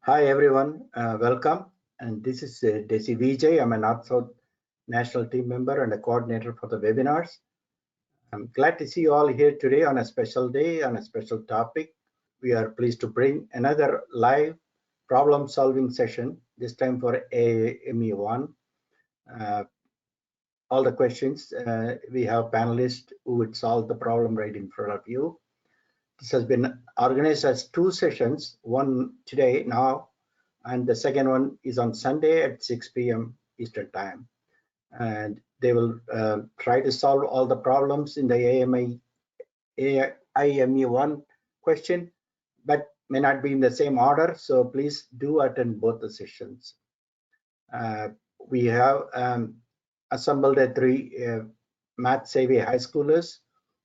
Hi everyone, welcome. And this is Desi Vijay. I'm a NorthSouth national team member and a coordinator for the webinars. I'm glad to see you all here today on a special day, on a special topic. We are pleased to bring another live problem solving session, this time for AIME 1. All the questions, we have panelists who would solve the problem right in front of you. This has been organized as 2 sessions, one today now, and the second one is on Sunday at 6 p.m. Eastern Time. And they will try to solve all the problems in the AIME 1 question, but may not be in the same order, so please do attend both the sessions. We have assembled 3 math savvy high schoolers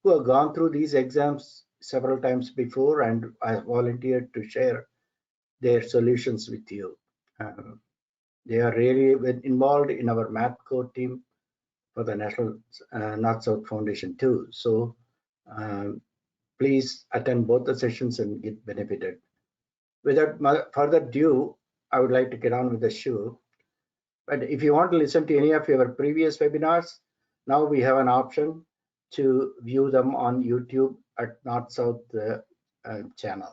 who have gone through these exams several times before and have volunteered to share their solutions with you. They are really involved in our math core team for the National NorthSouth Foundation too. So please attend both the sessions and get benefited. Without further ado, I would like to get on with the show. But if you want to listen to any of our previous webinars, now we have an option to view them on YouTube at NorthSouth channel.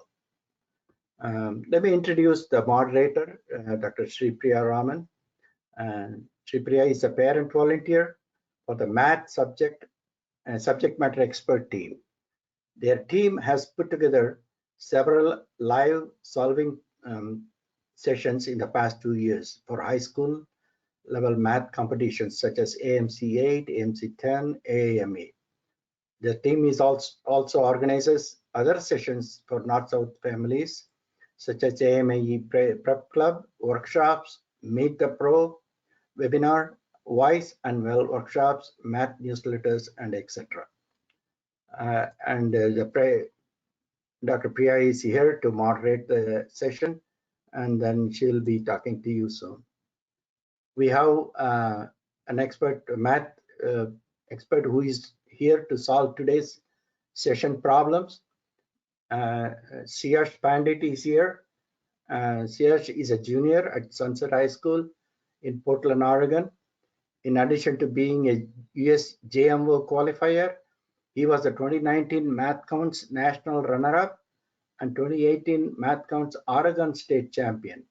Let me introduce the moderator, Dr. Sri Priya Raman. Sri Priya is a parent volunteer for the math subject matter expert team. Their team has put together several live solving sessions in the past 2 years for high school level math competitions such as AMC 8, AMC 10, AIME. The team is also organizes other sessions for NorthSouth families such as AIME Prep Club, workshops, Meet the Pro, webinar, Wise and Well workshops, math newsletters, and etc. Dr. Priya is here to moderate the session, and then she'll be talking to you soon. We have an expert, math expert, who is here to solve today's session problems. Siyash Pandit is here. Siyash is a junior at Sunset High School in Portland, Oregon. In addition to being a US JMO qualifier, he was the 2019 Math Counts National Runner-Up and 2018 Math Counts Oregon State Champion.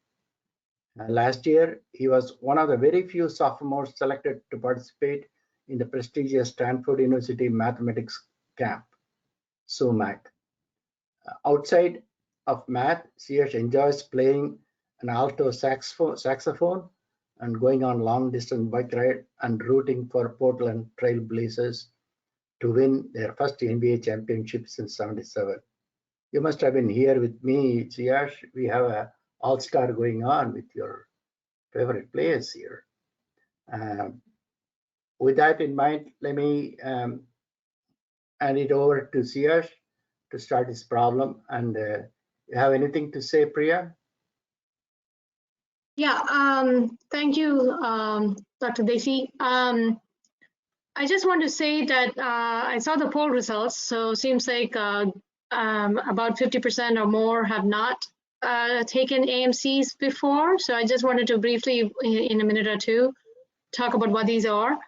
Last year, he was one of the very few sophomores selected to participate in the prestigious Stanford University Mathematics Camp, SUMAC. Outside of math, Siyash enjoys playing an alto saxophone and going on long-distance bike ride and rooting for Portland Trail Blazers to win their first NBA championship since '77. You must have been here with me, Siyash. We have a all-star going on with your favorite players here. With that in mind, let me hand it over to Siyash to start his problem. And you have anything to say, Priya? Yeah, thank you, Dr. Desi. I just want to say that I saw the poll results, so it seems like about 50% or more have not taken AMCs before. So I just wanted to briefly, in a minute or two, talk about what these are.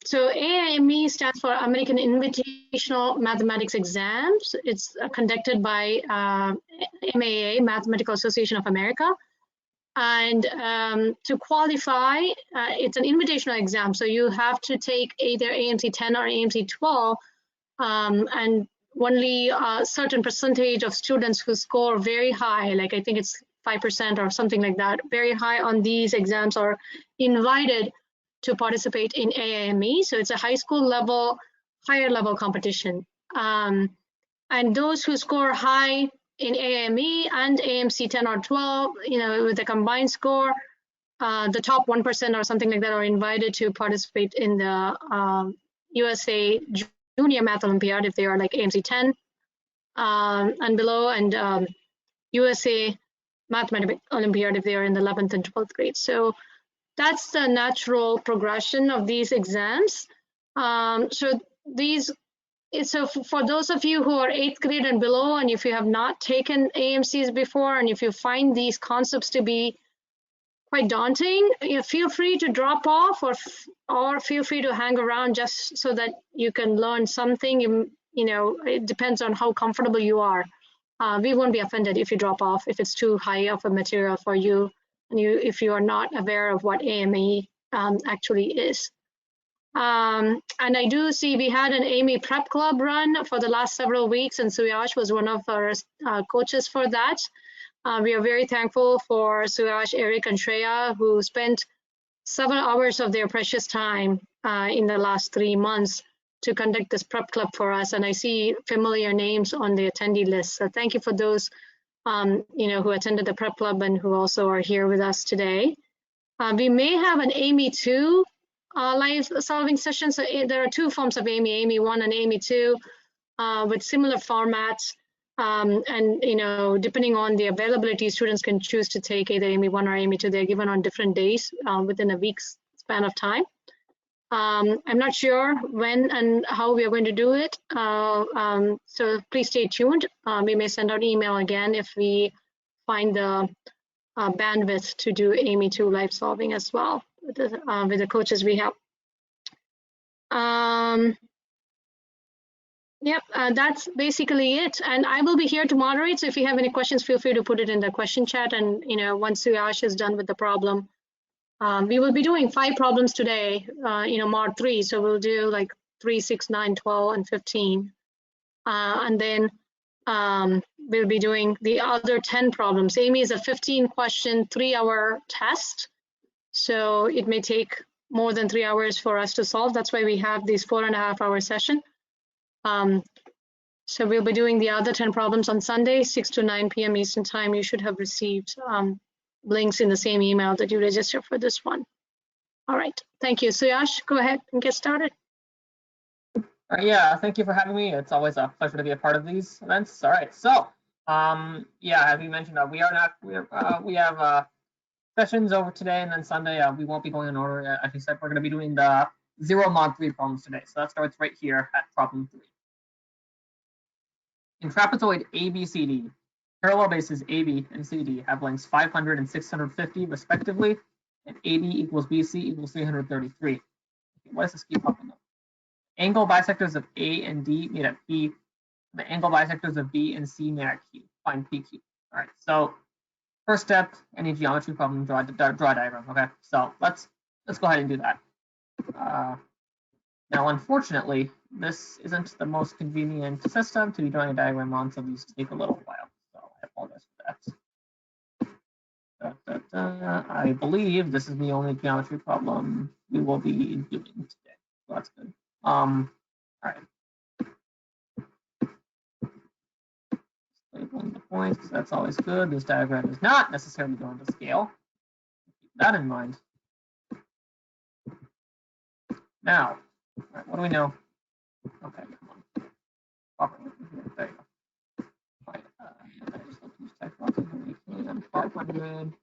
So AIME stands for American Invitational Mathematics Exams. It's conducted by MAA, Mathematical Association of America. And to qualify, it's an invitational exam. So you have to take either AMC 10 or AMC 12, and only a certain percentage of students who score very high, like I think it's 5% or something like that, very high on these exams are invited to participate in AIME. So it's a high school level, higher level competition. And those who score high in AIME and AMC 10 or 12, with a combined score, the top 1% or something like that are invited to participate in the USA Junior Math Olympiad if they are like AMC 10 and below, and USA Mathematics Olympiad if they are in the 11th and 12th grade. So that's the natural progression of these exams. So these So for those of you who are 8th grade and below, and if you have not taken AMCs before, and if you find these concepts to be quite daunting, feel free to drop off, or feel free to hang around just so that you can learn something. You know, it depends on how comfortable you are. We won't be offended if you drop off, if it's too high of a material for you, and if you are not aware of what AME actually is. And I do see we had an AIME prep club run for the last several weeks, and Suyash was one of our coaches for that. We are very thankful for Suyash, Eric, and Shreya, who spent several hours of their precious time in the last 3 months to conduct this prep club for us. And I see familiar names on the attendee list. So thank you for those you know, who attended the prep club and who also are here with us today. We may have an AIME 2 live solving session. So there are 2 forms of AIME, AIME 1 and AIME 2, with similar formats. And you know, depending on the availability, students can choose to take either AIME 1 or AIME 2. They're given on different days within a week's span of time. I'm not sure when and how we are going to do it. So please stay tuned. We may send out email again if we find the bandwidth to do AIME 2 live solving as well with the coaches we have. Yep, that's basically it. And I will be here to moderate. So if you have any questions, feel free to put it in the question chat. And you know, once Suyash is done with the problem, we will be doing 5 problems today, you know, mod 3. So we'll do like 3, 6, 9, 12, and 15. And then we'll be doing the other 10 problems. AIME is a 15-question, 3-hour test. So it may take more than 3 hours for us to solve. That's why we have these 4.5-hour session. So we'll be doing the other 10 problems on Sunday, 6 to 9 p.m. Eastern time. You should have received links in the same email that you registered for this one. All right, thank you. Suyash, go ahead and get started. Yeah, thank you for having me. It's always a pleasure to be a part of these events. All right, so yeah, as we mentioned, we have sessions over today, and then Sunday we won't be going in order. As you said, we're going to be doing the 0 mod 3 problems today. So that starts right here at problem 3. In trapezoid ABCD, parallel bases AB and CD have lengths 500 and 650 respectively, and AB equals BC equals 333. Why does this keep popping up? Angle bisectors of A and D meet at P. The angle bisectors of B and C meet at Q. Find PQ. All right. So first step, any geometry problem, draw a diagram. Okay. So let's go ahead and do that. Now, unfortunately, this isn't the most convenient system to be drawing a diagram on, so these take a little while. So I apologize for that. I believe this is the only geometry problem we will be doing today. So that's good. All right. Labeling the points, that's always good. This diagram is not necessarily going to scale. Keep that in mind. Now, all right, what do we know? Okay, come on. There you go. All right, I just have to use text box and 500.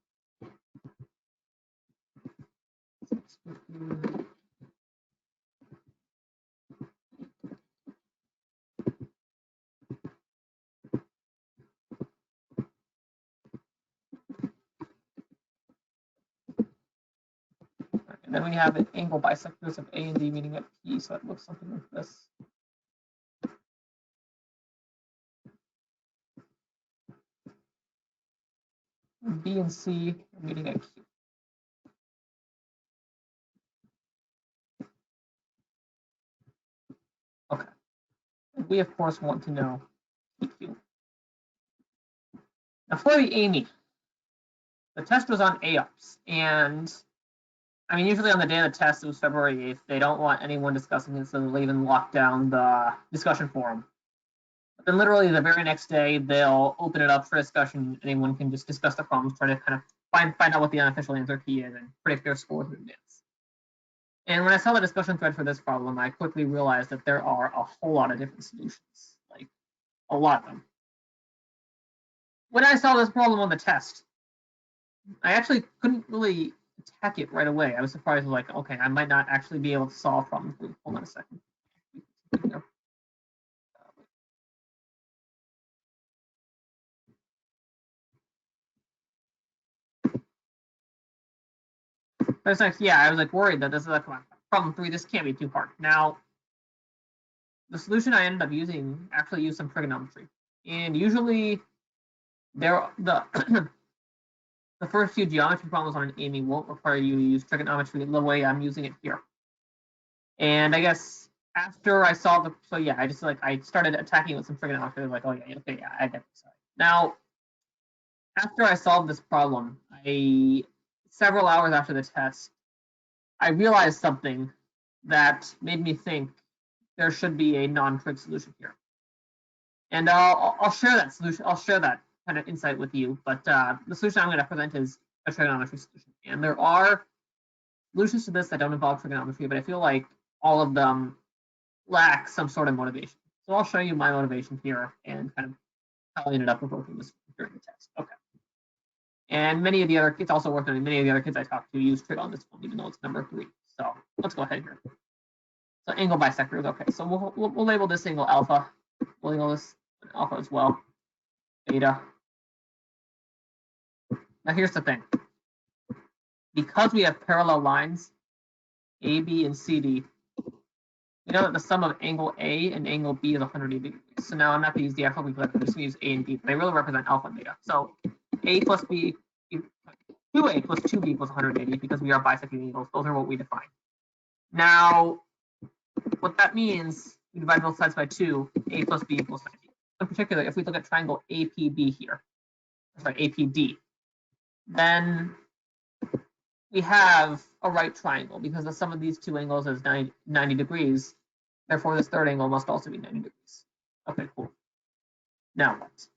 650. And then we have an angle bisectors of A and D meeting at P, so it looks something like this. And B and C meeting at Q. Okay. And we, of course, want to know PQ. Now, for the AIME, the test was on AUPS, and I mean, usually on the day of the test, it was February 8th. They don't want anyone discussing it, so they'll even lock down the discussion forum. But then literally the very next day, they'll open it up for discussion. Anyone can just discuss the problems, try to kind of find out what the unofficial answer key is, and predict their scores in advance. And when I saw the discussion thread for this problem, I quickly realized that there are a whole lot of different solutions, like a lot of them. When I saw this problem on the test, I actually couldn't really attack it right away. I was surprised, like, okay, I might not actually be able to solve problem 3. Hold on a second. That's like, yeah, I was like worried that this is like problem 3. This can't be too hard. Now, the solution I ended up using actually used some trigonometry, and usually the the first few geometry problems on an AIME won't require you to use trigonometry the way I'm using it here. And I guess after I saw the, so yeah, I started attacking with some trigonometry. Like, oh yeah, okay, yeah, I get this. Now, after I solved this problem, several hours after the test, I realized something that made me think there should be a non-trig solution here. And I'll share that solution. I'll share that kind of insight with you. But the solution I'm going to present is a trigonometry solution. And there are solutions to this that don't involve trigonometry, but I feel like all of them lack some sort of motivation. So I'll show you my motivation here and kind of how I ended up approaching this during the test. Okay. And many of the other kids also worked on it. Many of the other kids I talked to use trig on this one, even though it's number 3. So let's go ahead here. So angle bisectors. Okay, so we'll label this angle alpha. We'll label this alpha as well. Beta. Now here's the thing. Because we have parallel lines, AB and CD, we know that the sum of angle A and angle B is 180 degrees. So now I'm not going to use the actual equation, I'm just going to use A and B. They really represent alpha and beta. So A plus B, 2A plus 2B equals 180 because we are bisecting angles. Those are what we define. Now, what that means, we divide both sides by 2, A plus B equals 90. In particular, if we look at triangle APB here, sorry, APD, then we have a right triangle because the sum of these two angles is 90 degrees. Therefore, this third angle must also be 90 degrees. Okay, cool. Now what?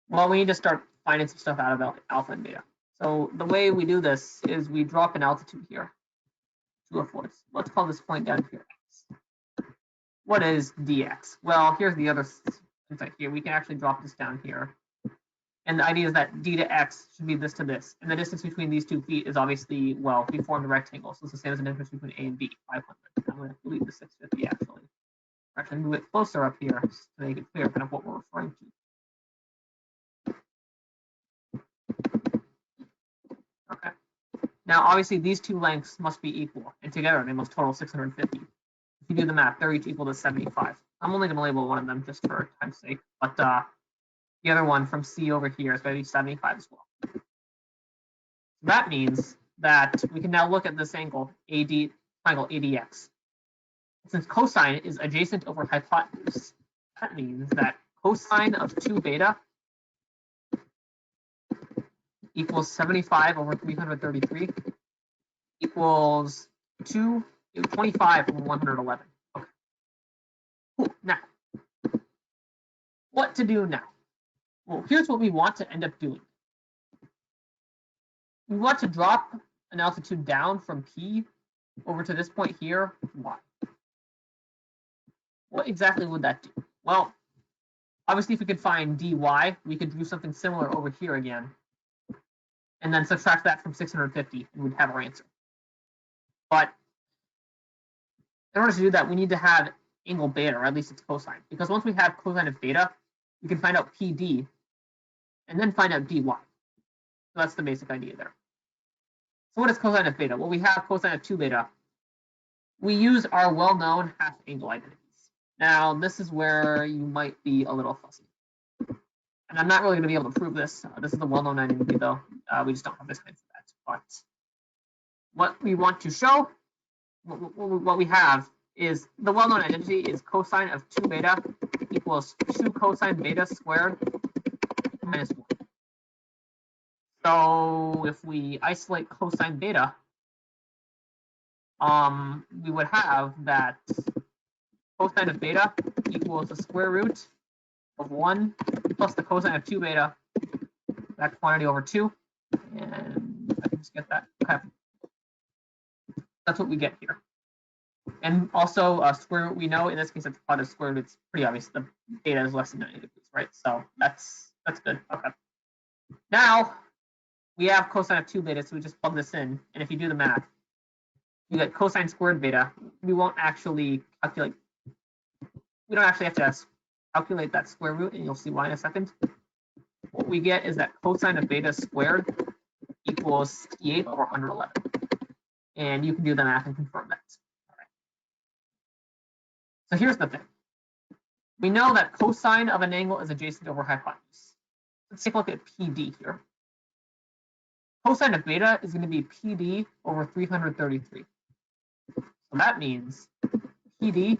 Well, we need to start finding some stuff out about alpha and beta. So the way we do this is we drop an altitude here, 2/4. Let's call this point down here x. What is dx? Well, here's the other insight here. We can actually drop this down here. And the idea is that d to x should be this to this. And the distance between these 2 feet is obviously, well, we formed a rectangle. So it's the same as the difference between A and B, 500. I'm going to delete the 650 actually. Actually, move it closer up here to make it clear kind of what we're referring to. Okay. Now, obviously, these two lengths must be equal. And together, they must total 650. If you do the math, they're each equal to 75. I'm only going to label one of them just for time's sake. But the other one from C over here is going to be 75 as well. So that means that we can now look at this angle, triangle ADX. Since cosine is adjacent over hypotenuse, that means that cosine of 2 beta equals 75 over 333 equals 25 over 111. Okay. Cool. Now, what to do now? Well, here's what we want to end up doing. We want to drop an altitude down from P over to this point here. Why? What exactly would that do? Well, obviously, if we could find dy, we could do something similar over here again, and then subtract that from 650, and we'd have our answer. But in order to do that, we need to have angle beta, or at least its cosine, because once we have cosine of beta, we can find out PD, and then find out dy. So that's the basic idea there. So what is cosine of beta? Well, we have cosine of 2 beta. We use our well-known half angle identities. Now, this is where you might be a little fussy. And I'm not really going to be able to prove this. This is a well-known identity, though. We just don't have this kind for that. But what we want to show, what we have, is the well-known identity is cosine of 2 beta equals 2 cosine beta squared minus 1. So if we isolate cosine beta, we would have that cosine of beta equals the square root of 1 plus the cosine of 2 beta, that quantity over 2. And I can just get that. Okay. That's what we get here. And also, square root, we know in this case, it's part of square root. It's pretty obvious. The beta is less than 90 degrees, right? So that's good. Okay. Now, we have cosine of 2 beta, so we just plug this in. And if you do the math, you get cosine squared beta. We won't actually calculate. We don't actually have to calculate that square root, and you'll see why in a second. What we get is that cosine of beta squared equals 68 over 111. and you can do the math and confirm that. All right. So here's the thing. We know that cosine of an angle is adjacent over hypotenuse. Let's take a look at PD here. Cosine of beta is going to be PD over 333. So that means PD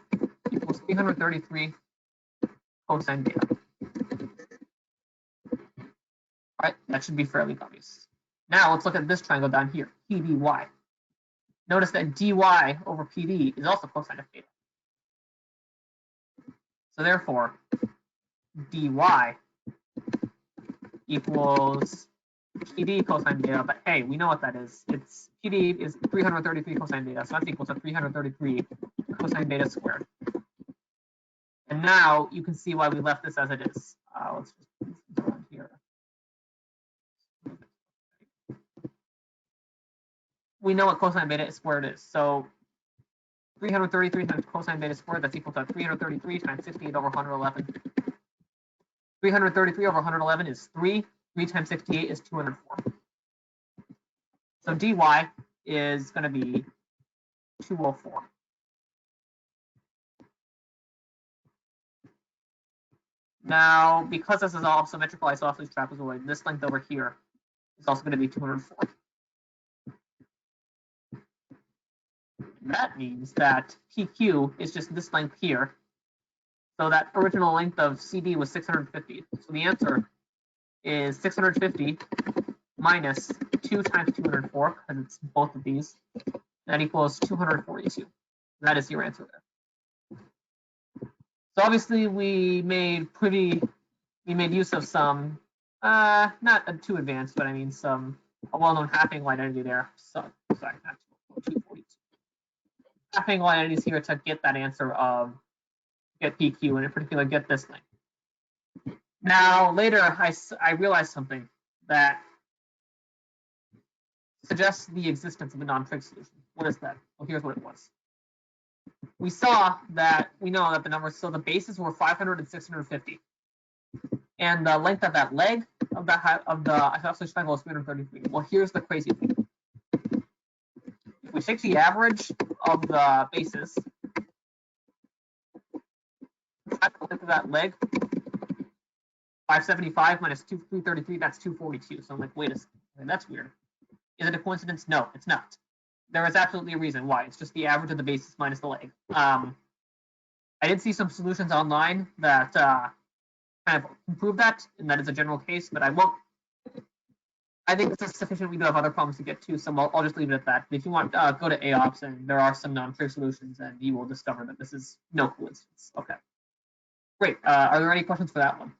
equals 333 cosine beta. All right, that should be fairly obvious. Now let's look at this triangle down here, PDY. Notice that dy over PD is also cosine of beta. So therefore, dy equals PD cosine beta, but hey, we know what that is. It's PD is 333 cosine beta, so that's equal to 333 cosine beta squared. And now you can see why we left this as it is. Let's just put this around here. We know what cosine beta squared is. So 333 times cosine beta squared, that's equal to 333 times 68 over 111. 333 over 111 is 3. 3 times 68 is 204. So dy is going to be 204. Now, because this is all symmetrical isosceles trapezoid, this length over here is also going to be 204. And that means that PQ is just this length here. So that original length of CD was 650. So the answer is 650 minus 2 times 204, because it's both of these. That equals 242. That is your answer there. So obviously we made use of some, not too advanced, but I mean a well-known half-angle identity there. So sorry, not 242. Half-angle identities here to get that answer of get PQ, and in particular get this thing. Now later I realized something that suggests the existence of a non-trig solution. What is that? Well, here's what it was. We know that the numbers, so the bases were 500 and 650. And the length of that leg of the isosceles triangle is 333. Well, here's the crazy thing. If we take the average of the bases, the length of that leg, 575 minus 333, that's 242. So I'm like, wait a second, that's weird. Is it a coincidence? No, it's not. There is absolutely a reason why. It's just the average of the bases minus the leg. I did see some solutions online that kind of prove that, and that is a general case, but I won't. I think this is sufficient. We do have other problems to get to, so I'll just leave it at that. If you want, go to AOPS, and there are some non-trig solutions, and you will discover that this is no coincidence. Okay. Great. Are there any questions for that one?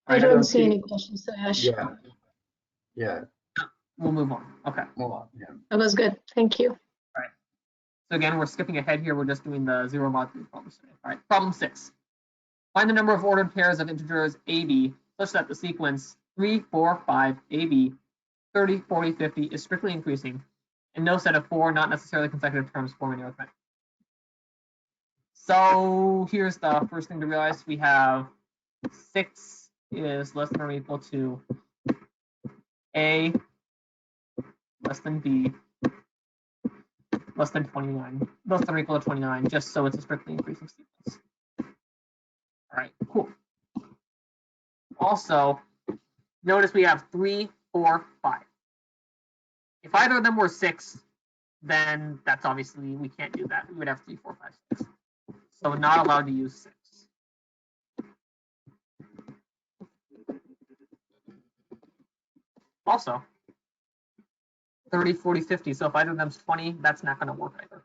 I don't see any questions to Ash. Yeah. We'll move on. Okay. Move on. Yeah. That was good. Thank you. All right. So again, we're skipping ahead here. We're just doing the zero mod 3 problems today. All right. Problem 6. Find the number of ordered pairs of integers AB such that the sequence 3, 4, 5, AB, 30, 40, 50 is strictly increasing, and no set of 4 not necessarily consecutive terms form any arithmetic. So here's the first thing to realize. We have 6 is less than or equal to A less than B less than 29, less than or equal to 29, just so it's a strictly increasing sequence. All right, cool. Also, notice we have 3, 4, 5. If either of them were 6, then that's obviously, we can't do that. We would have 3, 4, 5, 6. So not allowed to use 6. Also, 30, 40, 50. So if either of them's 20, that's not going to work either.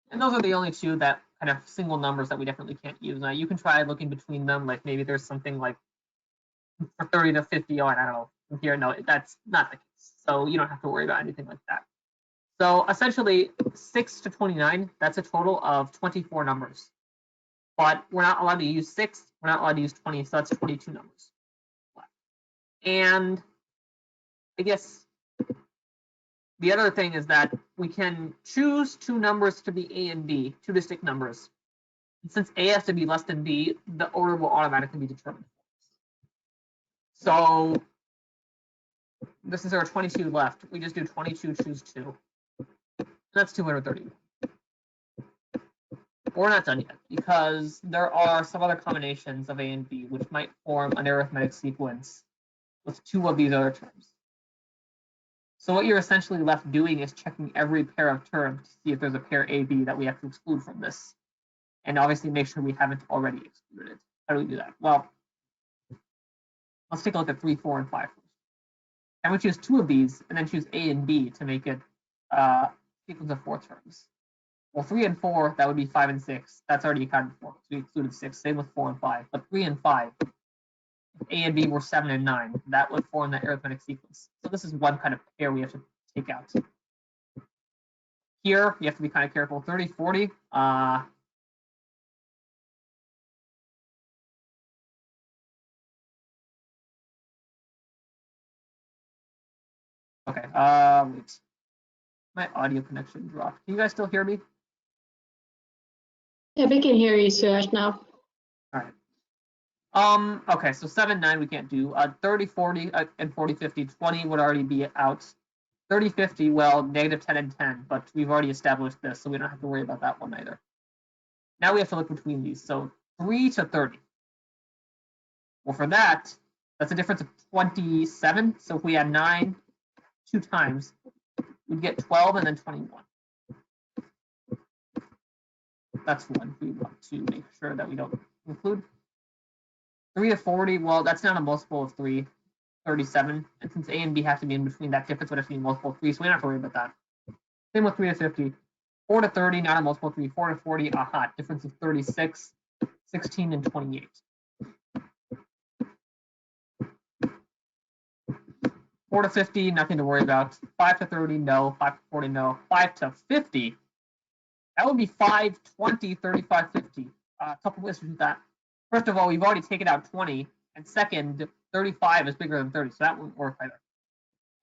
And those are the only two that kind of single numbers that we definitely can't use. Now you can try looking between them, like maybe there's something like for 30 to 50, or I don't know. Here, no, that's not the case. So you don't have to worry about anything like that. So essentially 6 to 29, that's a total of 24 numbers. But we're not allowed to use 6, we're not allowed to use 20, so that's 22 numbers. And I guess the other thing is that we can choose 2 numbers to be A and B, 2 distinct numbers. Since A has to be less than B, the order will automatically be determined. So this is our 22 left. We just do 22, choose 2. That's 230. We're not done yet because there are some other combinations of A and B which might form an arithmetic sequence with 2 of these other terms. So what you're essentially left doing is checking every pair of terms to see if there's a pair AB that we have to exclude from this. And obviously make sure we haven't already excluded it. How do we do that? Well, let's take a look at 3, 4, and 5 first. And we choose 2 of these and then choose A and B to make it a sequence of 4 terms. Well, 3 and 4, that would be 5 and 6. That's already accounted for. So we excluded 6. Same with 4 and 5. But 3 and 5, if A and B were 7 and 9, that would form that arithmetic sequence. So this is one kind of pair we have to take out. Here, you have to be kind of careful. 30, 40. Okay, wait. My audio connection dropped. Can you guys still hear me? Yeah, we can hear you, Suresh, now. All right. Okay, so 7, 9 we can't do. 30, 40, and 40, 50, 20 would already be out. 30, 50, well, negative 10 and 10, but we've already established this, so we don't have to worry about that one either. Now we have to look between these. So 3 to 30. Well, for that, that's a difference of 27. So if we add 9 2 times, we'd get 12 and then 21. That's one we want to make sure that we don't include. 3 to 40, well, that's not a multiple of 3, 37. And since A and B have to be in between, that difference would have to be a multiple of 3, so we don't have to worry about that. Same with 3 to 50. 4 to 30, not a multiple of 3. 4 to 40, aha, difference of 36, 16, and 28. 4 to 50, nothing to worry about. 5 to 30, no. 5 to 40, no. 5 to 50, that would be 5, 20, 35, 50. A couple ways to do that. First of all, we've already taken out 20, and second, 35 is bigger than 30, so that wouldn't work either.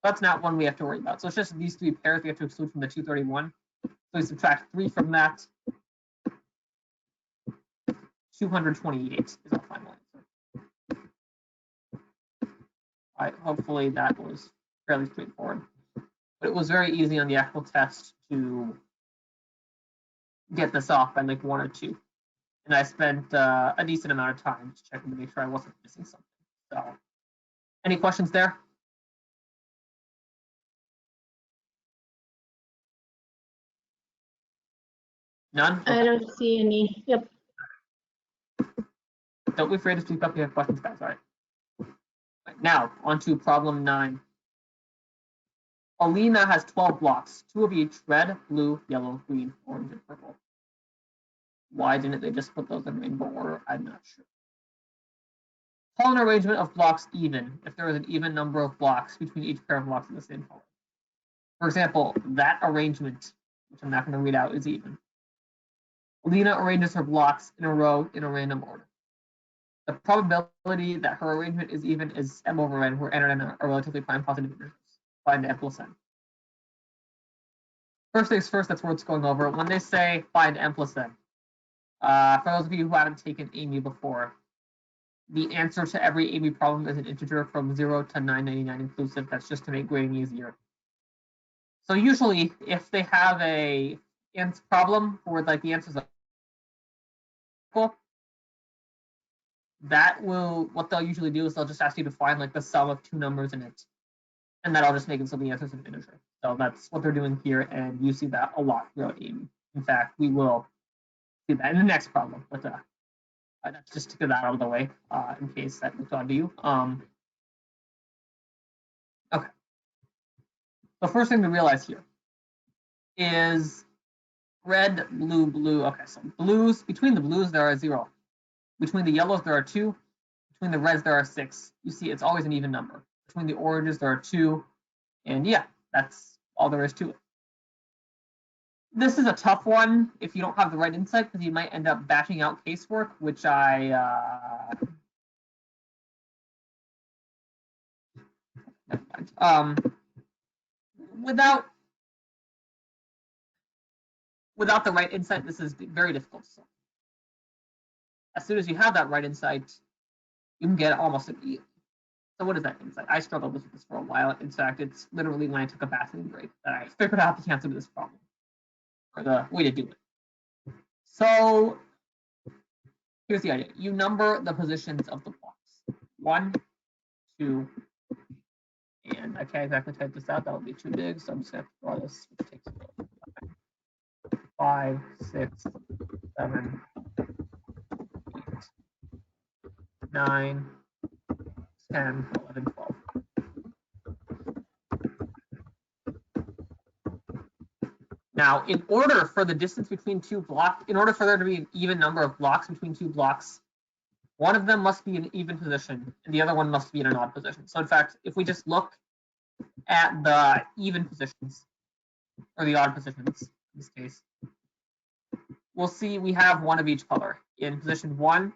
That's not one we have to worry about. So it's just these 3 pairs we have to exclude from the 231. So we subtract 3 from that. 228 is our final answer. All right, hopefully that was fairly straightforward. But it was very easy on the actual test to get this off by like 1 or 2. And I spent a decent amount of time just checking to make sure I wasn't missing something. So, any questions there? None? Okay. I don't see any. Yep. Don't be afraid to speak up if you have questions, guys. All right. Now, on to problem 9. Alina has 12 blocks, 2 of each, red, blue, yellow, green, orange, and purple. Why didn't they just put those in rainbow order? I'm not sure. Call an arrangement of blocks even if there is an even number of blocks between each pair of blocks in the same color. For example, that arrangement, which I'm not going to read out, is even. Alina arranges her blocks in a row in a random order. The probability that her arrangement is even is m over n, where n and n are relatively prime positive integers. Find m plus n. First things first, that's worth going over. When they say find m plus n, for those of you who haven't taken AIME before, the answer to every AIME problem is an integer from 0 to 999 inclusive. That's just to make grading easier. So usually, if they have a problem where like the answer is equal, that will, what they'll usually do is they'll just ask you to find like the sum of 2 numbers in it, and that'll just make it so the answer is an integer. So that's what they're doing here, and you see that a lot throughout AIME. In fact, we will see that in the next problem. But that's just to get that out of the way in case that looked odd to you. Okay. The first thing to realize here is red, blue, blue. Okay, so blues, between the blues there are 0. Between the yellows there are 2. Between the reds there are 6. You see, it's always an even number. Between the oranges there are 2. And yeah, that's all there is to it. This is a tough one if you don't have the right insight, because you might end up bashing out casework, which I without the right insight, this is very difficult to solve. as soon as you have that right insight, you can get it almost immediately. So what is that insight? I struggled with this for a while. In fact, it's literally when I took a bathroom break that I figured out the answer to this problem, or the way to do it. So here's the idea. You number the positions of the blocks. 1, 2, and I can't exactly type this out. That would be too big, so I'm just going to draw this, which takes 5, 6, 7, 8, 9, 10, 11, 12. Now, in order for the distance between two blocks, in order for there to be an even number of blocks between two blocks, one of them must be in an even position and the other one must be in an odd position. So in fact, if we just look at the even positions, or the odd positions in this case, we'll see we have one of each color. In position 1,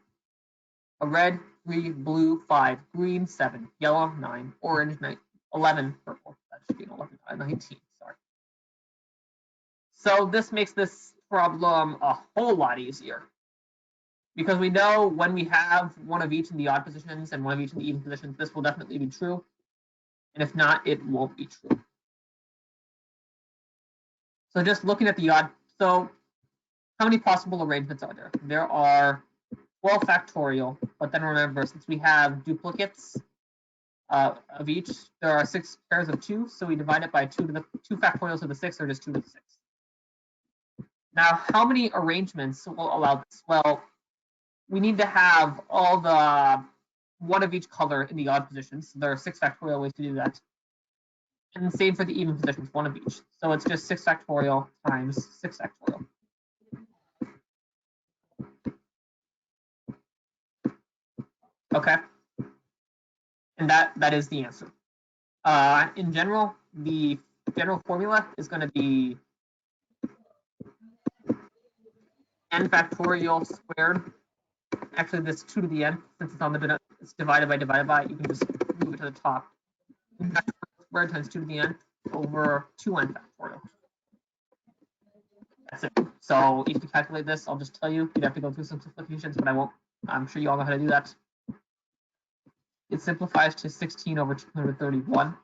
a red, 3, blue, 5, green, 7, yellow, 9, orange, 9, 11, purple. That should be an 11, 19, sorry. So this makes this problem a whole lot easier, because we know when we have one of each in the odd positions and one of each in the even positions, this will definitely be true. And if not, it won't be true. So just looking at the odd, so how many possible arrangements are there? There are 12 factorial, but then remember, since we have duplicates of each, there are 6 pairs of 2, so we divide it by 2 to the 2 factorials to the 6, or just 2 to the 6. Now, how many arrangements will allow this? Well, we need to have all the one of each color in the odd positions. So there are 6 factorial ways to do that. And the same for the even positions, one of each. So it's just 6 factorial times 6 factorial. Okay. And that is the answer. In general, the general formula is going to be n factorial squared. Actually, this 2 to the n, since it's on the it's divided by, you can just move it to the top. Squared times 2 to the n over 2n factorial. That's it. So if you calculate this, I'll just tell you, you'd have to go through some simplifications, but I won't. I'm sure you all know how to do that. It simplifies to 16 over 231.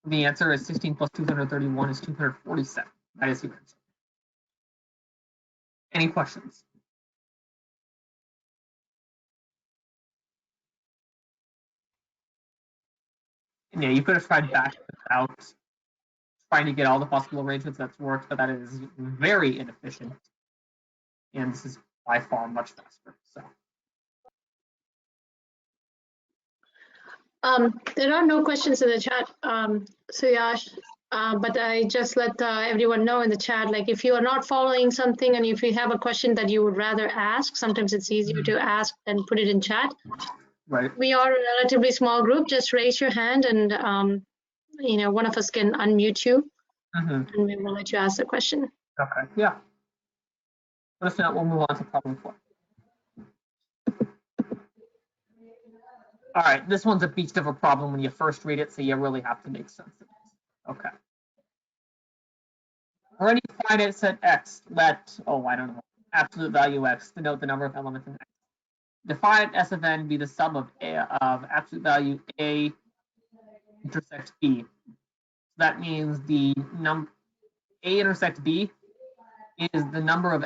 The answer is 16 plus 231 is 247. That is the answer. Any questions? And yeah, you could have tried back without trying to get all the possible arrangements that's worked, but that is very inefficient. And this is by far much faster. So. There are no questions in the chat, Suyash, but I just let everyone know in the chat, like if you are not following something and if you have a question that you would rather ask, sometimes it's easier to ask than put it in chat. Right. We are a relatively small group. Just raise your hand and one of us can unmute you and we will let you ask the question. Okay, yeah. But if not, we'll move on to problem 4. All right, this one's a beast of a problem when you first read it, so you really have to make sense of it. Okay. For any finite set x, let, I don't know, absolute value x denote the number of elements in x. Define S of n be the sum of absolute value a intersect b. So that means the a intersect b is the number of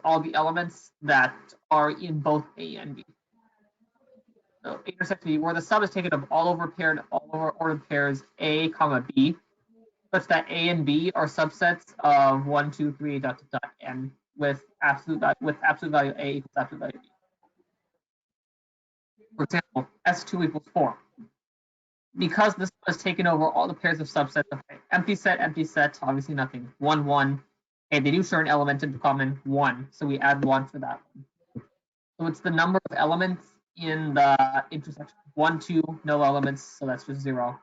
all the elements that are in both a and b. So A intersect B, where the sum is taken of all over ordered pairs A, comma B, such that A and B are subsets of 1, 2, 3, n with absolute value A equals absolute value B. For example, S2 equals 4. Because this is taken over all the pairs of subsets of A. Empty set, obviously nothing. 1, 1. Okay, they do share an element in common, 1, so we add 1 for that one. So it's the number of elements in the intersection. 1, 2, no elements, so that's just 0.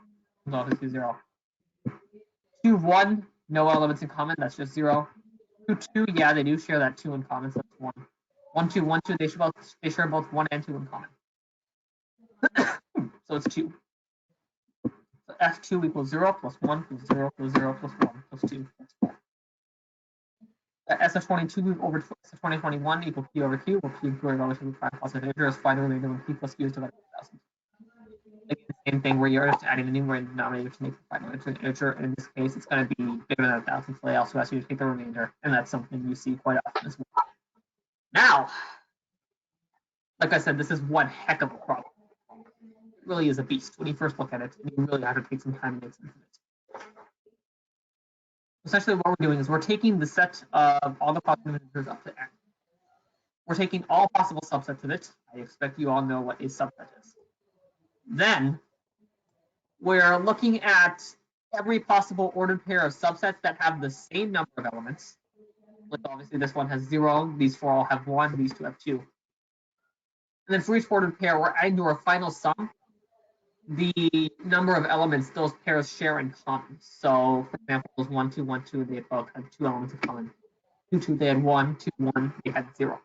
Obviously 0. 2, 1, no elements in common, that's just 0. 2, 2, yeah, they do share that 2 in common, so that's 1. 1, 2, 1, 2, they share both 1 and 2 in common. So it's 2. So F2 equals 0 plus 1 plus 0 plus 0 plus 1 plus 2 plus 4. SF22 over SF2021 equal P over Q, where P greater than or equal to prime positive integers, find the remainder when P plus Q is divided by 1,000. Again, the same thing where you're just adding the numerator and denominator to make the final integer. And in this case, it's going to be bigger than 1,000, so they also ask you to take the remainder, and that's something you see quite often as well. Now, like I said, this is one heck of a problem. It really is a beast when you first look at it, and you really have to take some time to make sense of it. Essentially, what we're doing is we're taking the set of all the positive integers up to n. We're taking all possible subsets of it. I expect you all know what a subset is. Then we're looking at every possible ordered pair of subsets that have the same number of elements. Like obviously this one has 0, these 4 all have 1, these 2 have 2. And then for each ordered pair, we're adding to our final sum the number of elements those pairs share in common. So for example, those 1, 2, 1, 2, they both had 2 elements in common. 2, 2, they had 1, 2, 1, they had 0.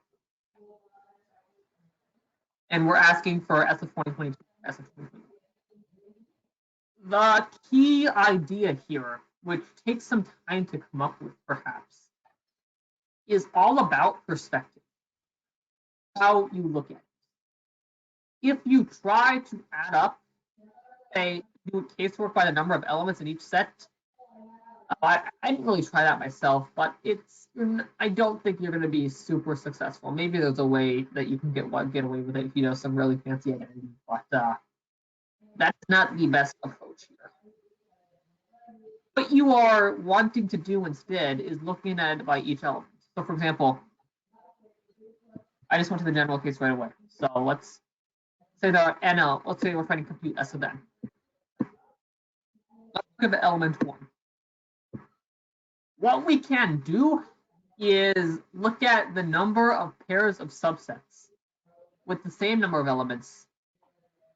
And we're asking for SF2022, SF2022. The key idea here, which takes some time to come up with perhaps, is all about perspective, how you look at it. If you try to add up, say, do casework by the number of elements in each set, I didn't really try that myself, but I don't think you're going to be super successful. Maybe there's a way that you can get away with it if you know some really fancy identity, but that's not the best approach here. What you are wanting to do instead is looking at it by each element. So for example, I just went to the general case right away. So let's say there are n, let's say we're trying to compute S of n. Let's look at element 1. What we can do is look at the number of pairs of subsets with the same number of elements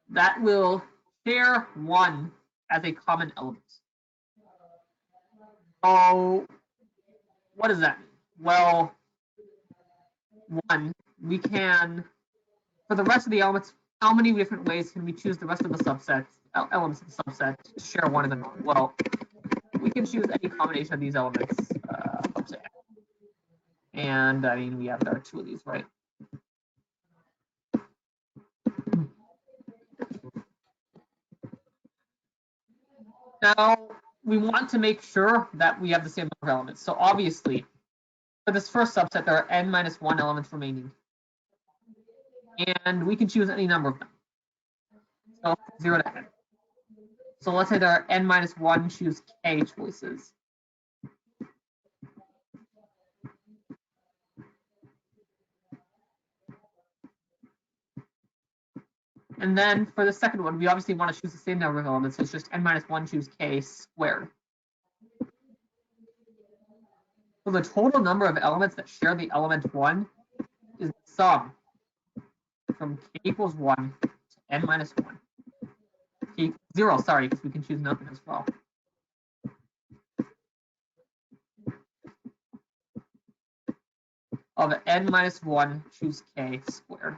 that will share 1 as a common element. So what does that mean? Well, 1, we can, for the rest of the elements, how many different ways can we choose the rest of the subsets, elements of the subset to share 1 of them? Well, we can choose any combination of these elements up to n. And I mean, we have there are 2 of these, right? Now, we want to make sure that we have the same number of elements. So obviously, for this first subset, there are n minus 1 elements remaining. And we can choose any number of them. So 0 to n. So let's say there are n minus 1, choose k choices. And then for the second one, we obviously want to choose the same number of elements. So it's just n minus 1, choose k squared. So the total number of elements that share the element 1 is the sum from k equals 1 to n minus 1. K 0, sorry, because we can choose nothing as well. Of n minus 1, choose k squared.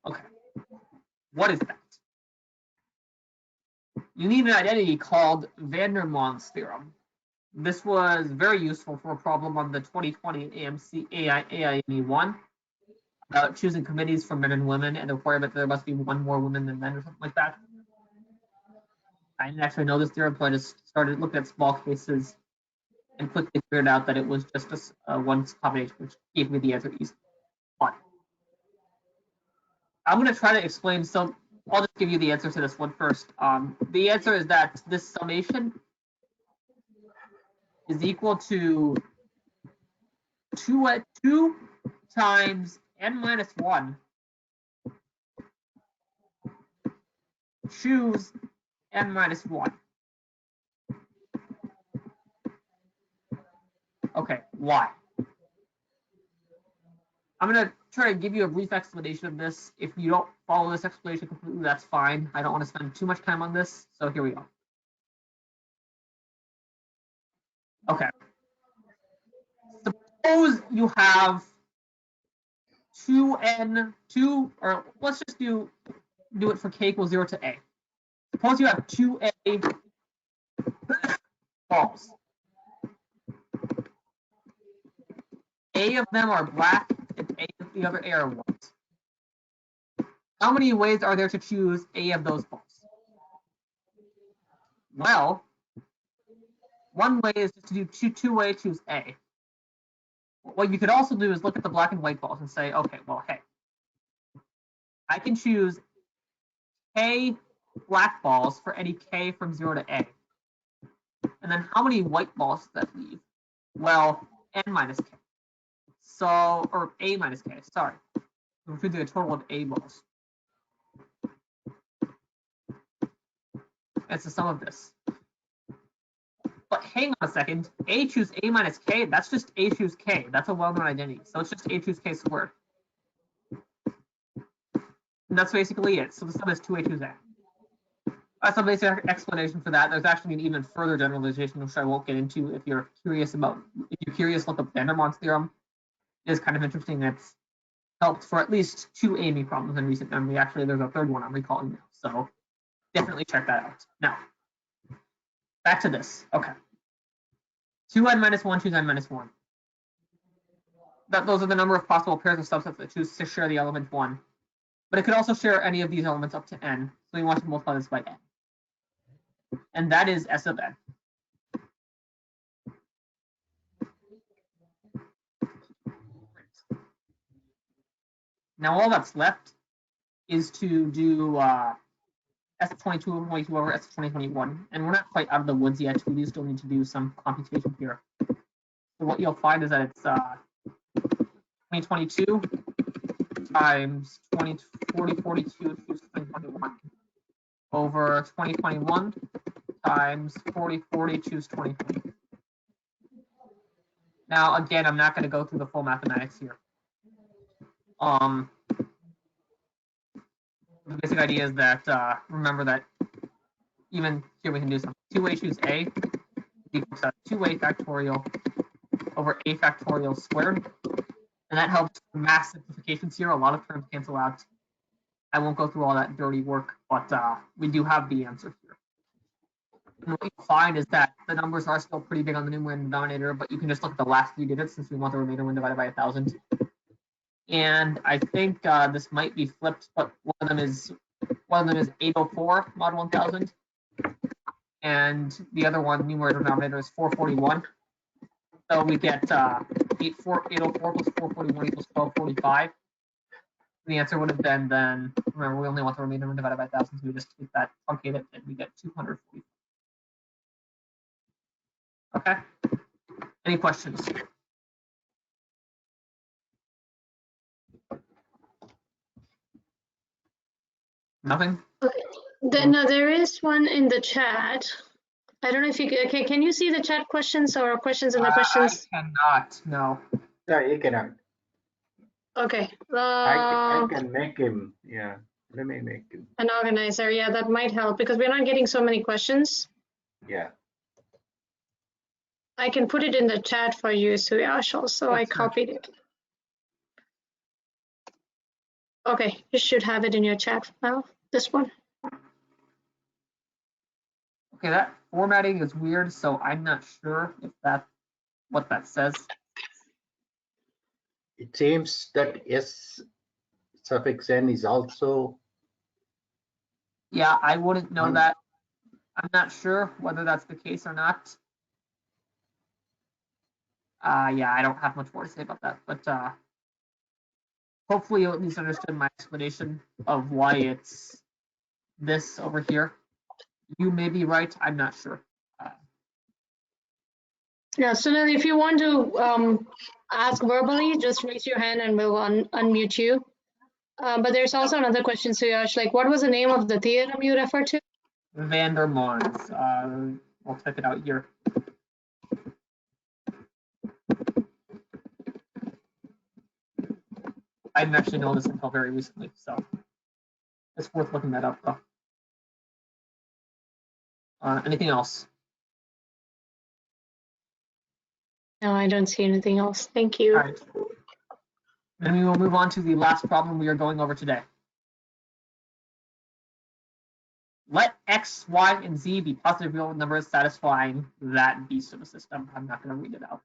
Okay, what is that? You need an identity called van der Waals theorem. This was very useful for a problem on the 2020 AIME 1 about choosing committees for men and women and the requirement that there must be 1 more women than men or something like that. I didn't actually know this theorem, so I just started looking at small cases and quickly figured out that it was just a one combination, which gave me the answer easily. But I'm going to try to explain. So I'll just give you the answer to this one first. The answer is that this summation is equal to 2 times n minus 1 choose n minus 1. Okay, why? I'm going to try to give you a brief explanation of this. If you don't follow this explanation completely, that's fine. I don't want to spend too much time on this, so here we go. Okay. Suppose you have 2n, or let's just do it for k equals 0 to a. suppose you have two A balls. A of them are black and A of the other A are white. How many ways are there to choose A of those balls? Well, one way is just to do two-way choose A. What you could also do is look at the black and white balls and say, okay, well, hey, I can choose K black balls for any K from 0 to A. And then how many white balls does that leave? Well, N minus K. So, or A minus K, sorry. We're choosing a total of A balls. It's the sum of this. But hang on a second. A choose A minus K, that's just A choose K. That's a well-known identity. So it's just A choose K squared. And that's basically it. So the sum is 2A choose A. That's a basic explanation for that. There's actually an even further generalization, which I won't get into. If you're curious, look up Vandermont's theorem. It is kind of interesting. It's helped for at least 2 AIME problems in recent memory. Actually, there's a third one I'm recalling now. So definitely check that out. Now, back to this. Okay. 2n minus 1 choose n minus 1. Those are the number of possible pairs of subsets that choose to share the element 1. But it could also share any of these elements up to n. So we want to multiply this by n. And that is S of n. Now all that's left is to do S22 over S2021. And we're not quite out of the woods yet. We do still need to do some computation here. So what you'll find is that it's 2022 times 4042 choose 2021 over 2021 times 4040 choose 2020. Now again, I'm not going to go through the full mathematics here. The basic idea is that remember that even here we can do some 2a choose a equals 2a factorial over a factorial squared. And that helps math simplifications here. A lot of terms cancel out. I won't go through all that dirty work, but we do have the answer here. And what you'll find is that the numbers are still pretty big on the numerator and denominator, but you can just look at the last 3 digits since we want the remainder when divided by 1,000. And I think this might be flipped, but one of them is 804 mod 1,000, and the other one, numerator and denominator, is 441. So we get 804 plus 441 equals 1245. The answer would have been then, remember, we only want the remainder when divided by 1,000, so we just take that, truncate it, and we get 240. Okay. Any questions? Nothing? Okay. No, there is one in the chat. I don't know if you can. Okay, can you see the chat questions or questions in the questions? I cannot. No. No, you cannot. Okay. I can make him. Yeah, let me make him. An organizer. Yeah, that might help because we're not getting so many questions. Yeah. I can put it in the chat for you, Suyash. Also, I copied it. Okay, you should have it in your chat now. This one. Okay, that formatting is weird, so I'm not sure if that's what that says. It seems that S suffix n is also. Yeah, I wouldn't know that. I'm not sure whether that's the case or not. Yeah, I don't have much more to say about that, but hopefully you at least understood my explanation of why it's this over here. You may be right, I'm not sure. Yeah, so then if you want to ask verbally, just raise your hand and we'll unmute you. But there's also another question, Suyash, like what was the name of the theorem you referred to? Vandermont's. I'll type it out here. I didn't actually know this until very recently, so it's worth looking that up though. Anything else? No, I don't see anything else. Thank you. All right. Then we will move on to the last problem we are going over today. let x, y, and z be positive real numbers satisfying that beast of a system. I'm not going to read it out.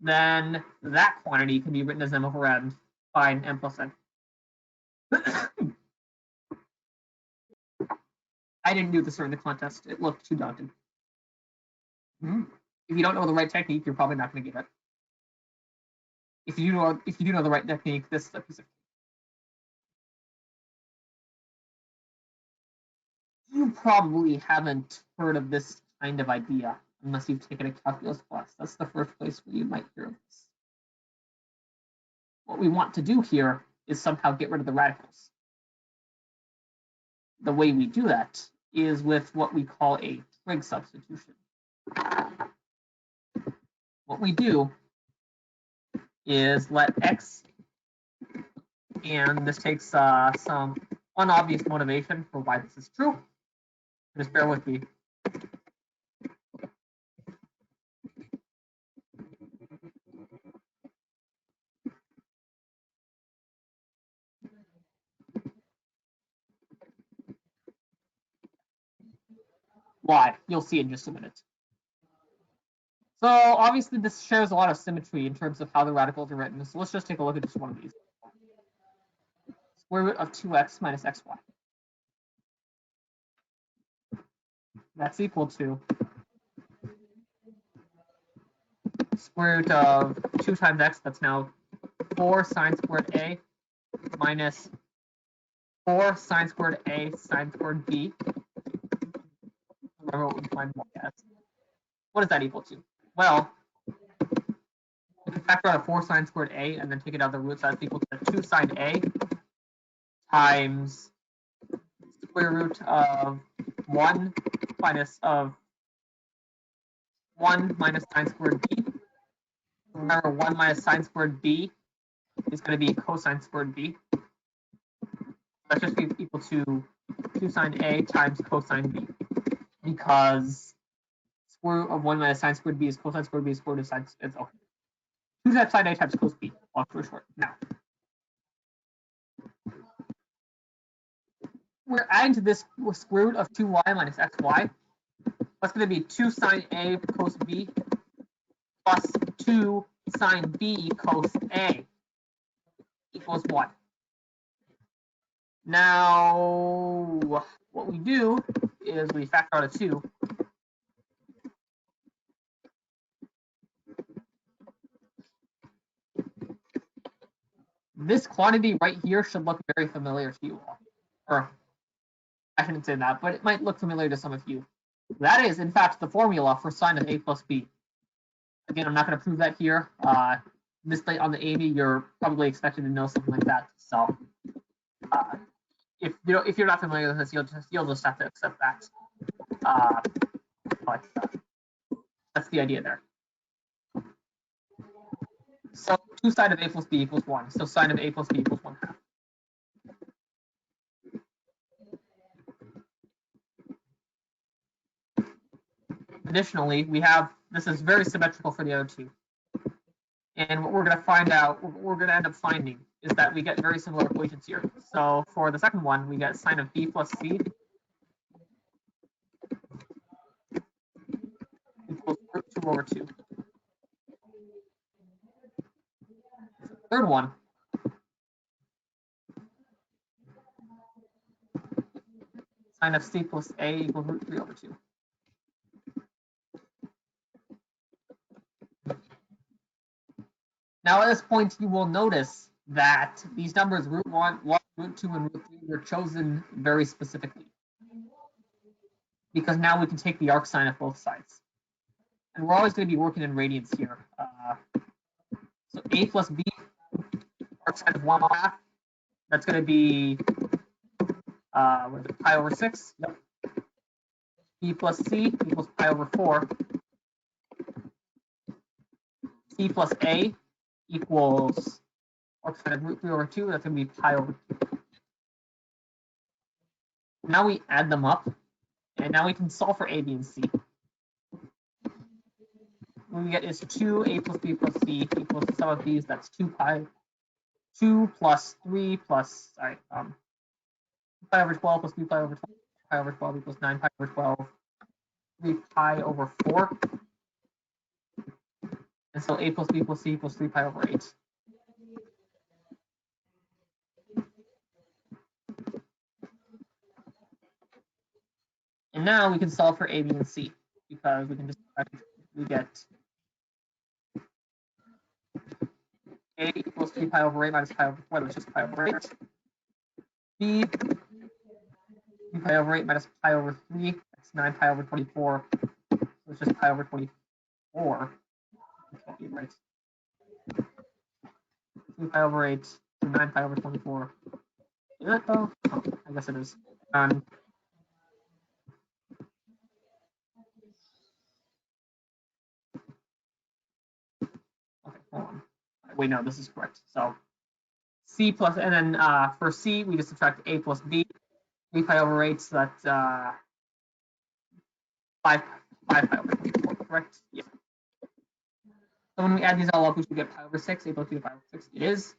Then that quantity can be written as m over n, find m plus n. I didn't do this during the contest. It looked too daunting. If you don't know the right technique, you're probably not going to get it. If you do know the right technique, this is a piece of. You probably haven't heard of this kind of idea unless you've taken a calculus class. That's the first place where you might hear of this. What we want to do here is somehow get rid of the radicals. The way we do that is with what we call a trig substitution. What we do is let x, and this takes some unobvious motivation for why this is true. Just bear with me. Why? You'll see in just a minute. So obviously this shares a lot of symmetry in terms of how the radicals are written. So let's just take a look at just one of these. Square root of 2x minus xy. That's equal to square root of 2 times x, that's now 4 sine squared a minus 4 sine squared a sine squared b. Remember what we defined y as. What is that equal to? Well, we can factor out a 4 sine squared a and then take it out of the roots. That's equal to 2 sine a times square root of 1 minus sine squared b. Remember, 1 minus sine squared b is going to be cosine squared b. That's just equal to 2 sine a times cosine b, because square root of 1 minus sine squared b is cosine squared b is square root of sine. It's okay. 2 times sine a times cos b. Long story short. Now, we're adding to this square root of 2y minus xy. What's going to be 2 sine a cos b plus 2 sine b cos a equals 1. Now, what we do is we factor out a 2. This quantity right here should look very familiar to you all. Or, I shouldn't say that, but it might look familiar to some of you. That is, in fact, the formula for sine of a plus b. Again, I'm not going to prove that here. This late on the AIME, you're probably expected to know something like that. So, if you're not familiar with this, you'll just have to accept that. But that's the idea there. So 2 sine of a plus b equals 1. So sine of a plus b equals 1/2. Additionally, we have, this is very symmetrical for the other two. And what we're going to find out, what we're going to end up finding is that we get very similar equations here. So for the second one, we get sine of b plus c equals root 2 over 2. Third one, sine of c plus a equals root 3 over 2. Now at this point, you will notice that these numbers, root 1, root 2, and root 3, were chosen very specifically. Because now we can take the arcsine of both sides. And we're always going to be working in radians here. So a plus b, arcsine of 1/2, that's going to be what is it, pi over 6. Yep. B plus c equals pi over 4. C plus a equals arcsine of root 3 over 2. That's going to be pi over 2. Now we add them up, and now we can solve for a, b, and c. What we get is 2a plus b plus c equals the sum of these. That's 2 plus 3 plus, pi over 12 plus 2 pi over 12. pi over 12 equals 9 pi over 12, 3 pi over 4. And so a plus b plus c equals 3 pi over 8. And now we can solve for a, b, and c, because we can just we get a equals 3 pi over 8 minus pi over 4, that's just pi over 8. B, 3 pi over 8 minus pi over 3, that's 9 pi over 24, so it's just pi over 24. Right. 3 pi over 8 to 9 pi over 24. Is that though? Oh, I guess it is. Okay, hold on. Wait, no, this is correct. So c plus, and then for c, we just subtract a plus b, 3 pi over 8, so that's 5 pi over 24, correct? Yeah. So when we add these all up, we should get pi over 6, a plus b pi over 6. It is.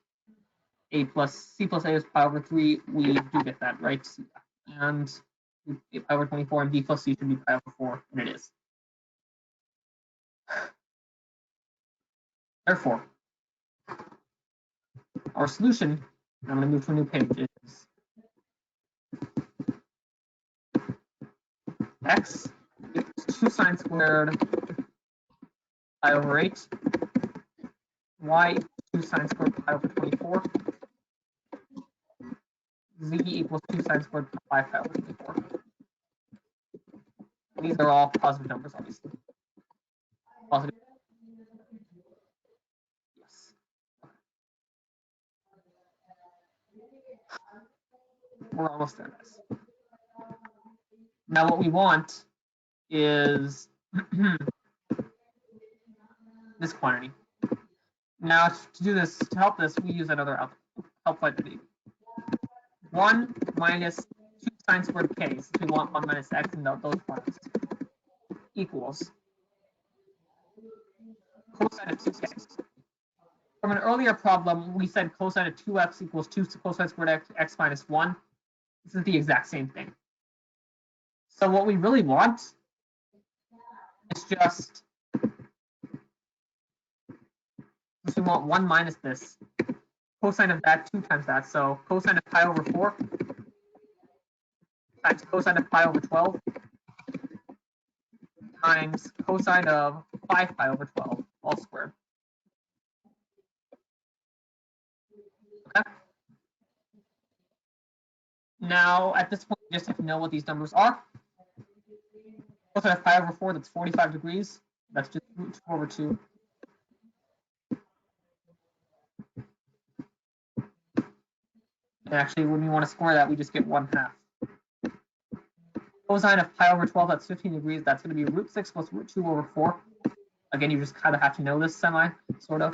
A plus c plus a is pi over 3. We do get that, right? And pi over 24, and b plus c should be pi over 4, and it is. Therefore, our solution, I'm going to move to a new page, is x equals 2 sine squared pi over 8, y equals 2 sine squared pi over 24, z equals 2 sine squared pi over 24. These are all positive numbers, obviously. Positive. Yes. We're almost there, guys. Now what we want is this quantity. Now to do this, to help this, we use another help quantity. 1 minus 2 sine squared k, since we want 1 minus x and those quantities, equals cosine of 2k. From an earlier problem, we said cosine of 2x equals 2 cosine squared x minus 1. This is the exact same thing. So what we really want is just, we want 1 minus this, cosine of that 2 times that. So cosine of pi over 4 times cosine of pi over 12 times cosine of 5 pi over 12, all squared. Okay. Now, at this point, you just have to know what these numbers are. Cosine of pi over 4, that's 45 degrees. That's just root 2 over 2. And actually, when we want to square that, we just get 1/2. Cosine of pi over 12, that's 15 degrees. That's going to be root 6 plus root 2 over 4. Again, you just kind of have to know this sort of.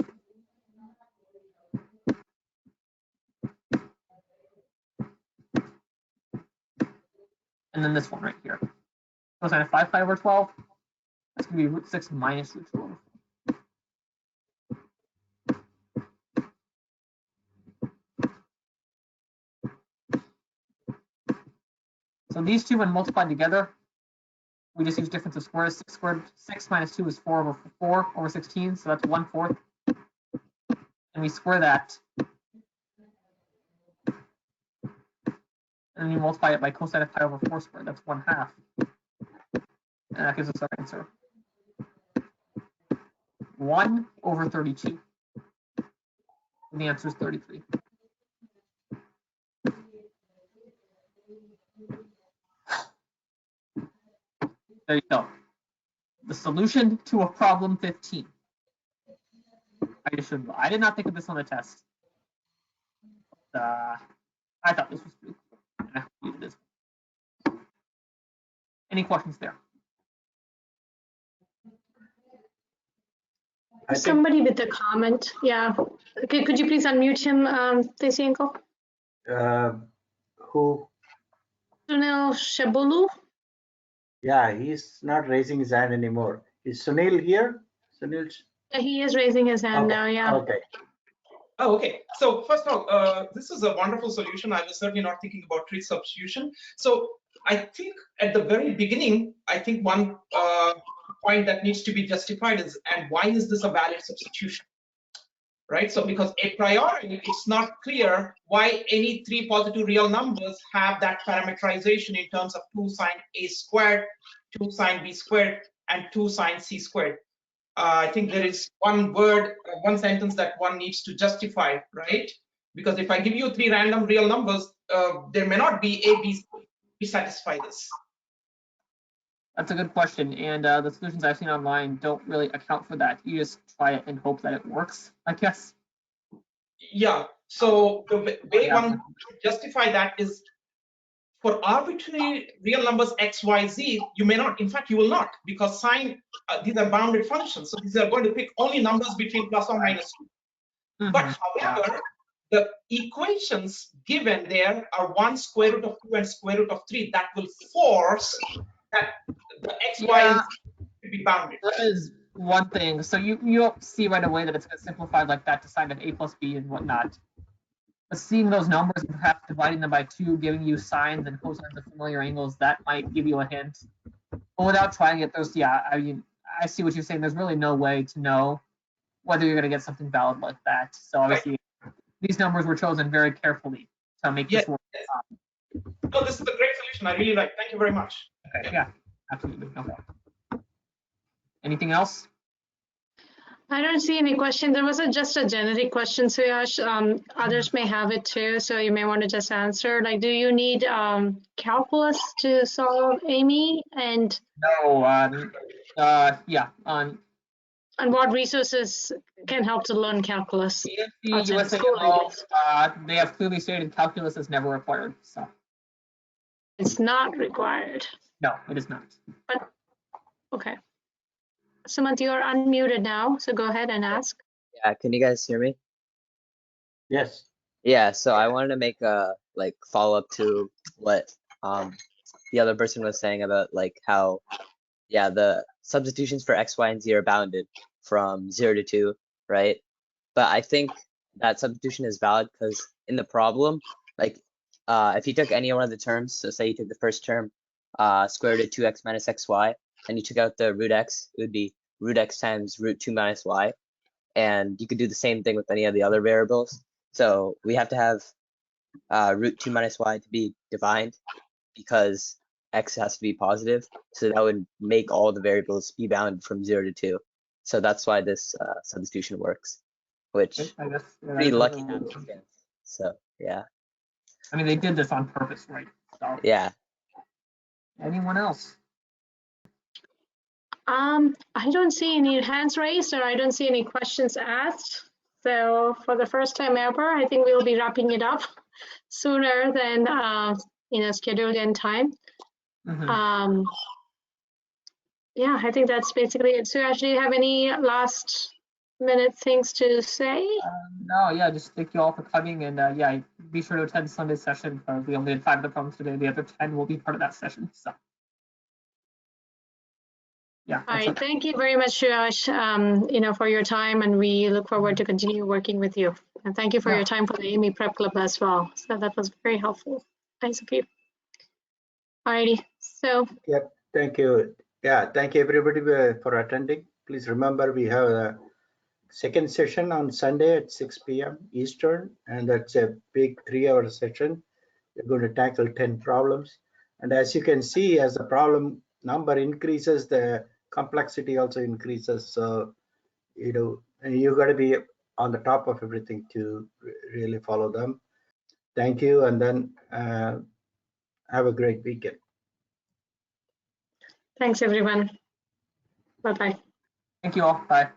And then this one right here. Cosine of 5 pi over 12, that's going to be root 6 minus root 2 over 4. So these two, when multiplied together, we just use difference of squares. 6 minus 2 is 4 over 16, so that's 1/4. And we square that. And then you multiply it by cosine of pi over 4 squared. That's 1/2. And that gives us our answer. 1 over 32. And the answer is 33. There you go. The solution to a problem 15. I did not think of this on the test. I thought this was pretty cool. And I hope you did as well. Any questions there? Somebody with a comment. Yeah. Okay, could you please unmute him, Desi Uncle? Who? Sunil Shabulu. Yeah, he's not raising his hand anymore. Is Sunil here? Sunil? He is raising his hand now, yeah. Okay. Oh, okay. So first of all, this is a wonderful solution. I was certainly not thinking about trig substitution. So I think at the very beginning, I think one point that needs to be justified is, and why is this a valid substitution? Right, so because a priori it's not clear why any three positive real numbers have that parameterization in terms of 2 sine a squared, 2 sine b squared, and 2 sine c squared. I think there is one word, one sentence that one needs to justify, right? Because if I give you 3 random real numbers, there may not be a, b, to satisfy this. That's a good question, and the solutions I've seen online don't really account for that. You just try it and hope that it works, I guess. Yeah, so the way one should justify that is for arbitrary real numbers x, y, z, you may not, in fact, you will not, because sine, these are bounded functions. So these are going to pick only numbers between plus or minus 2. But however, the equations given there are 1 square root of 2 and square root of 3 that will force that the x, y, and z to be bounded. That is one thing. So you don't see right away that it's going to simplify like that to sine of a plus b and whatnot. But seeing those numbers and perhaps dividing them by 2, giving you sines and cosines of familiar angles, that might give you a hint. But without trying it, there's, yeah, I mean, I see what you're saying. There's really no way to know whether you're going to get something valid like that. So obviously, these numbers were chosen very carefully to make this work. No, this is a great solution. I really like. Thank you very much. Okay, yeah, absolutely. Okay. Anything else? I don't see any question. There was just a generic question, Suyash. Others may have it too, so you may want to just answer. Like, do you need calculus to solve AIME? And no, yeah. And what resources can help to learn calculus? The USA they have clearly stated calculus is never required. So it's not required. No, it is not. But okay. Sumant, you are unmuted now, so go ahead and ask. Yeah, can you guys hear me? Yes. Yeah, so I wanted to make a follow up to what the other person was saying about how the substitutions for x, y, and z are bounded from 0 to 2, right? But I think that substitution is valid because in the problem, if you took any one of the terms, so say you took the first term, square root of 2x minus xy, and you took out the root x, it would be root x times root 2 minus y. And you could do the same thing with any of the other variables. So we have to have root 2 minus y to be defined because x has to be positive. So that would make all the variables be bounded from 0 to 2. So that's why this substitution works, which I guess, pretty lucky happenstance. So yeah. I mean, they did this on purpose, right? So, yeah. Anyone else? I don't see any hands raised or I don't see any questions asked. So for the first time ever, I think we'll be wrapping it up sooner than scheduled end time. Mm-hmm. Yeah, I think that's basically it. So actually, do you have any last minute things to say? No, yeah, just thank you all for coming, and yeah, be sure to attend Sunday's session. We only had 5 of the problems today. The other 10 will be part of that session. So, yeah. All right, thank you very much, Suyash, for your time, and we look forward to continue working with you. And thank you for your time for the AIME Prep Club as well. So that was very helpful. Thanks of you. All righty, so. Yep, thank you. Yeah, thank you everybody for attending. Please remember we have a second session on Sunday at 6 p.m. Eastern, and that's a big 3-hour session. We're going to tackle 10 problems. And as you can see, as the problem number increases, the complexity also increases. So, you got to be on the top of everything to really follow them. Thank you, and then have a great weekend. Thanks, everyone. Bye-bye. Thank you all. Bye.